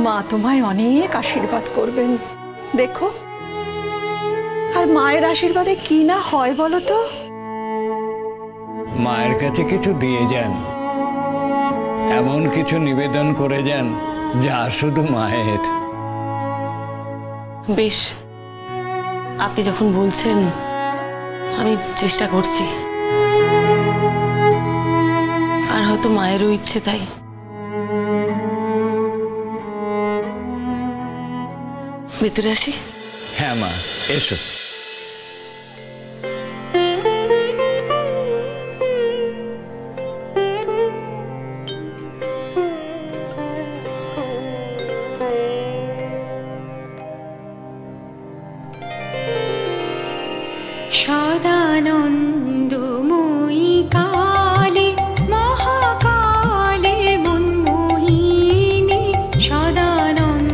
মা তোমায় অনেক আশীর্বাদ করবেন দেখো। আর মায়ের আশীর্বাদে কি না হয় বলো তো। মায়ের কাছে কিছু দিয়ে যান, এমন কিছু নিবেদন করে যান যা শুধু মায়ের। বেশ, আপনি যখন বলছেন আমি চেষ্টা করছি। আর হয়তো মায়েরও ইচ্ছে তাই। ভেতরে আসি? হ্যাঁ মা, এসো। সদানন্দময়ী কালী মহাকালী মনমোহিনী, সদানন্দময়ী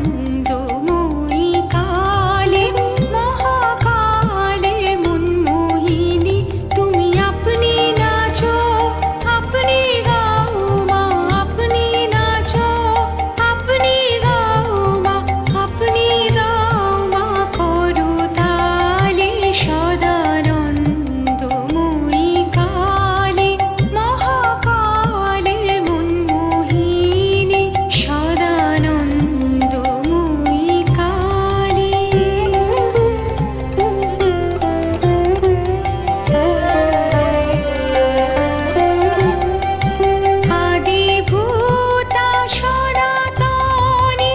কালী মহাকালী মনমোহিনী, তুমি আপনি নাচো আপনি গাও মা, আপনি নাচো আপনি গাও মা, আপনি গাও মা করতালি। সদানন্দময়ী কালী মহাকালী মনমোহিনী, সদানন্দময়ী কালী। আদিভূতা সনাতনী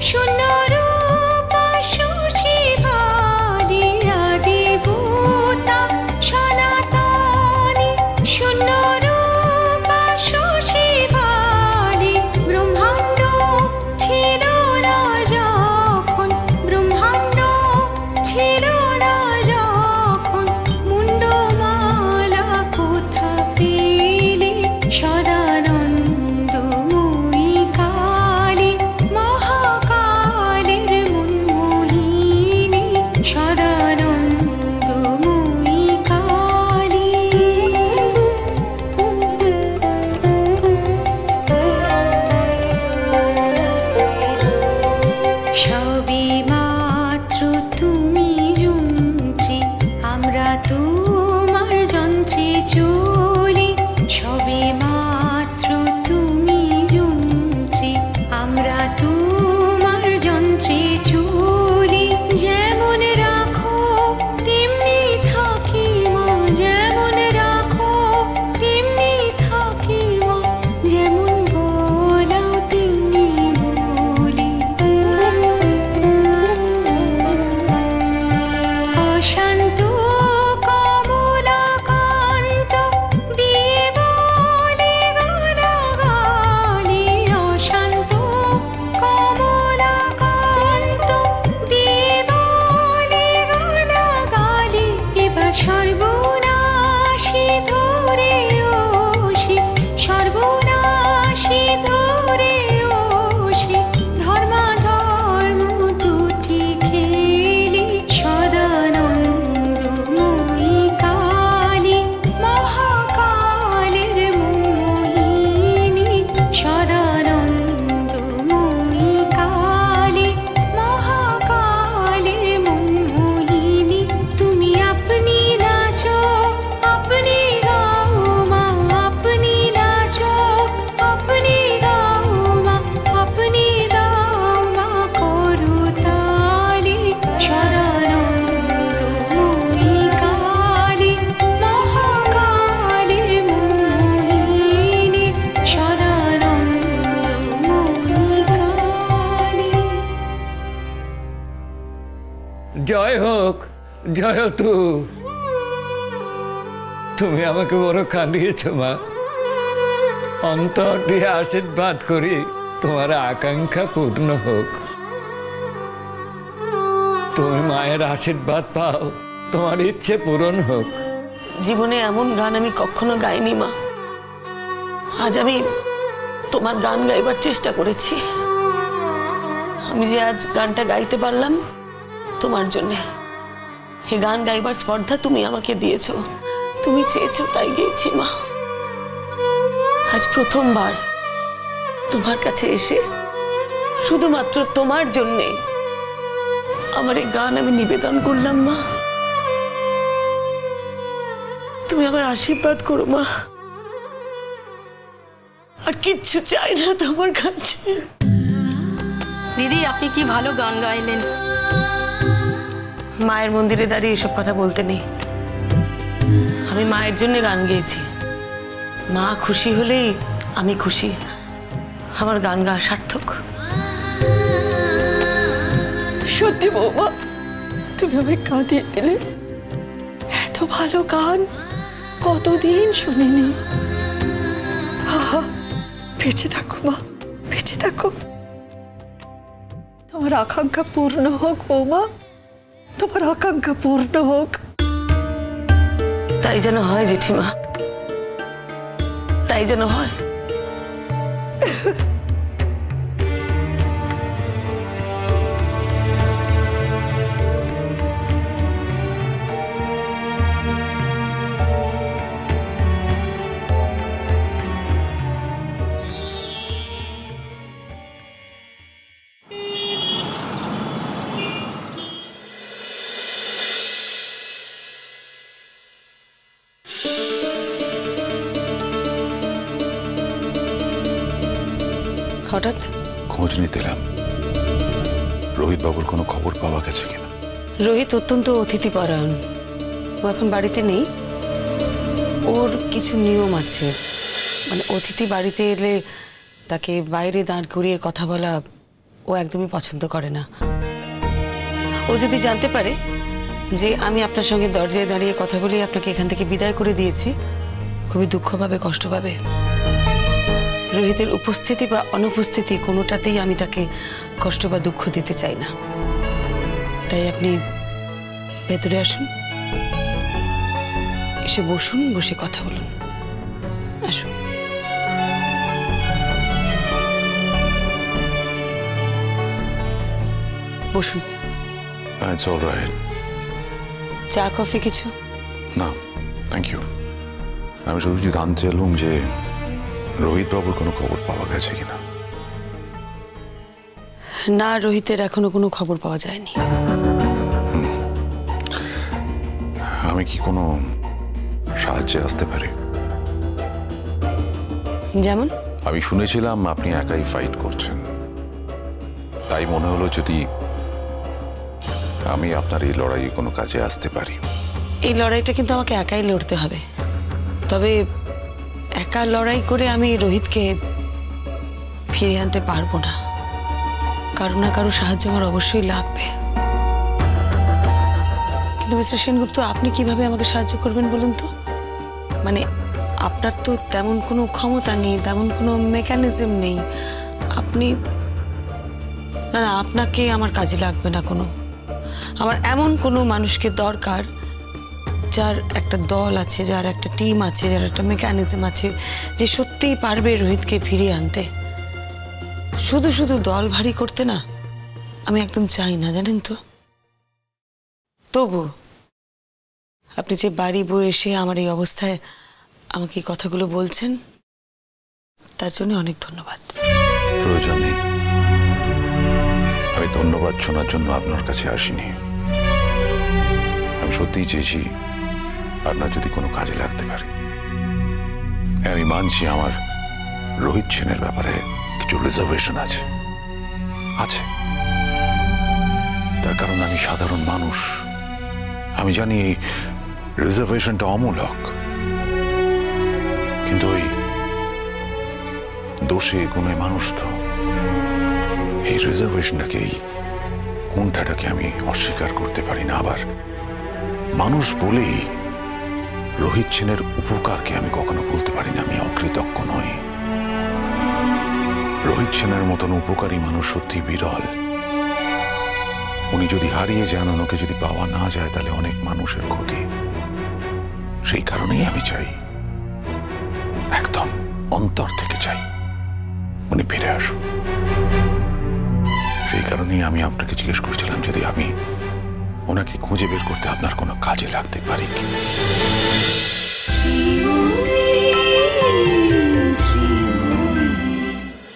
শূন্যরূপা সুশিভালি, আদিভূতা সনাতনী শূন্যরূপা সুশিভালি। ব্রহ্মাণ্ড ছিল না যখন, ব্রহ্মাণ্ড ছিল না যখন, মুন্ডমালা কোথা পেলে। সদানন্দময়ী কালী মহাকালীর মনমোহিনী, সদানন্দময়ী কালী। সবে মাত্র তুমি যন্ত্রী, আমরা তোমার যন্ত্রে চলি। সবে মাত্র তুমি যন্ত্রী, আমরা তোমার যন্ত্রে চলি। যেমন রাখো তেমনি থাকি মা, যেমন রাখো তেমনি থাকি মা, যেমন বলাও তেমনি বলি। অশান্ত কমলাকান্ত দিয়ে বলে গালাগালি, অশান্ত কমলাকান্ত দিয়ে বলে গালাগালি। এবার সর্বনাশী ধরে ওষি, সর্বনাশী ধরে ওষি, ধর্মাধর্ম দুটি খেলি। সদানন্দময়ী কালী মহাকালীর মনমোহিনী, সদানন্দময়ী কালী মহাকালীর মনমোহিনী, তুমি আপনি নাচো আপনি গাও মা, আপনি নাচো আপনি গাও মা, আপনি গাও মা করতালি। সদানন্দময়ী কালী মহাকালীর মনমোহিনী, সদানন্দময়ী কালী। জয় হোক, জয় তু। তুমি আমাকে বড় কাঁদিয়েছ মা। অন্তর দিয়ে আশীর্বাদ করি তোমার আকাঙ্ক্ষা পূর্ণ হোক। তুমি মায়ের আশীর্বাদ পাও, তোমার ইচ্ছে পূরণ হোক। জীবনে এমন গান আমি কখনো গাইনি মা। আজ আমি তোমার গান গাইবার চেষ্টা করেছি। আমি যে আজ গানটা গাইতে পারলাম তোমার জন্য। এই গান গাইবার স্পর্ধা তুমি আমাকে দিয়েছো, তুমি চেয়েছো তাই গেয়েছি মা। আজ প্রথমবার তোমার কাছে এসে শুধুমাত্র তোমার জন্যে আমার এই গান আমি নিবেদন করলাম মা। তুমি আমার আশীর্বাদ করো মা, আর কিচ্ছু চাই না তোমার কাছে। দিদি আপনি কি ভালো গান গাইলেন। মায়ের মন্দিরে দাঁড়িয়ে এসব কথা বলতে নেই। আমি মায়ের জন্য গান গেয়েছি। মা খুশি হলেই আমি খুশি। আমার গান গাওয়া সার্থক। সত্যি বৌমা, তুমি আমায় কাঁদিয়ে দিলে। এত ভালো গান কতদিন শুনিনি। আহা, বেঁচে থাকো মা, বেঁচে থাকো। তোমার আকাঙ্ক্ষা পূর্ণ হোক বৌমা, তোমার আকাঙ্ক্ষা পূর্ণ হোক। তাই যেন হয় জেঠিমা, তাই যেন হয়। হঠাৎ খোঁজ নিতে এলাম, রোহিত বাবুর কোনো খবর পাওয়া গেছে কিনা। রোহিত অত্যন্ত অতিথিপরায়ণ। ও এখন বাড়িতে নেই। ওর কিছু নিয়ম আছে, মানে অতিথি বাড়িতে এলে তাকে বাইরে দাঁড় করিয়ে কথা বলা ও একদমই পছন্দ করে না। ও যদি জানতে পারে যে আমি আপনার সঙ্গে দরজায় দাঁড়িয়ে কথা বলে আপনাকে এখান থেকে বিদায় করে দিয়েছি, খুবই দুঃখ পাবে, কষ্ট পাবে। রোহিতের উপস্থিতি বা অনুপস্থিতি কোনোটাতেই আমি তাকে কষ্ট বা দুঃখ দিতে চাই না। তাই আপনি ভেতরে আসুন, এসে বসুন, বসে কথা বলুন। আসুন। বসুন। It's all right. চা কফি কিছু? না থ্যাংক ইউ। আমি শুধু জানতে চাইলাম যে রোহিত বাবুর কোনো খবর পাওয়া গেছে কিনা। না, রোহিতের এখনো কোনো খবর পাওয়া যায়নি। আমি কি কোনো সাহায্যে আসতে পারি? যেমন? আমি শুনেছিলাম আপনি একাই ফাইট করছেন, তাই মনে হলো যদি আমি আপনার এই লড়াইয়ে কোনো কাজে আসতে পারি। এই লড়াইটা কিন্তু আমাকে একাই লড়তে হবে। তবে একা লড়াই করে আমি রোহিতকে ফিরিয়ে আনতে পারবো না। কারো না কারো সাহায্য আমার অবশ্যই লাগবে। কিন্তু মিস্টার সেনগুপ্ত, আপনি কিভাবে আমাকে সাহায্য করবেন বলুন তো? মানে আপনার তো তেমন কোনো ক্ষমতা নেই, তেমন কোনো মেকানিজম নেই। আপনি না, আপনাকে আমার কাজে লাগবে না কোনো। আমার এমন কোনো মানুষকে দরকার যার একটা দল আছে, যার একটা টিম আছে, যার একটা মেকানিজম আছে, যে সত্যিই পারবে রোহিতকে ফিরিয়ে আনতে। শুধু শুধু দল ভারী করতে না আমি একদম চাই না, জানেন তো। তবু আপনি যে বাড়ি বয়ে এসে আমার এই অবস্থায় আমাকে এই কথাগুলো বলছেন, তার জন্য অনেক ধন্যবাদ। প্রয়োজন নেই। আমি ধন্যবাদ শোনার জন্য আপনার কাছে আসিনি। আমি সত্যিই চেয়েছি আপনার যদি কোনো কাজে লাগতে পারে। আমি মানছি আমার রোহিত সেনের ব্যাপারে কিছু রিজার্ভেশন আছে। তার কারণ আমি সাধারণ মানুষ। আমি জানি এই রিজার্ভেশনটা অমূলক, কিন্তু ওই দোষে গুণে মানুষ তো। এই রিজার্ভেশনটাকে, এই কোনটাকে আমি অস্বীকার করতে পারি না। আবার মানুষ বলেই রোহিত সেনের উপকারকে আমি কখনো বলতে পারি না আমি অকৃতজ্ঞ নই। রোহিত সেনের মতন উপকারী মানুষ সত্যি বিরল। উনি যদি হারিয়ে যান, ওনাকে যদি পাওয়া না যায়, তাহলে অনেক মানুষের ক্ষতি। সেই কারণেই আমি চাই, একদম অন্তর থেকে চাই উনি ফিরে আসুন। সেই কারণেই আমি আপনাকে জিজ্ঞেস করছিলাম যদি আমি ওনাকে খুঁজে বের করতে আপনার কোনো কাজে লাগতে পারি কি।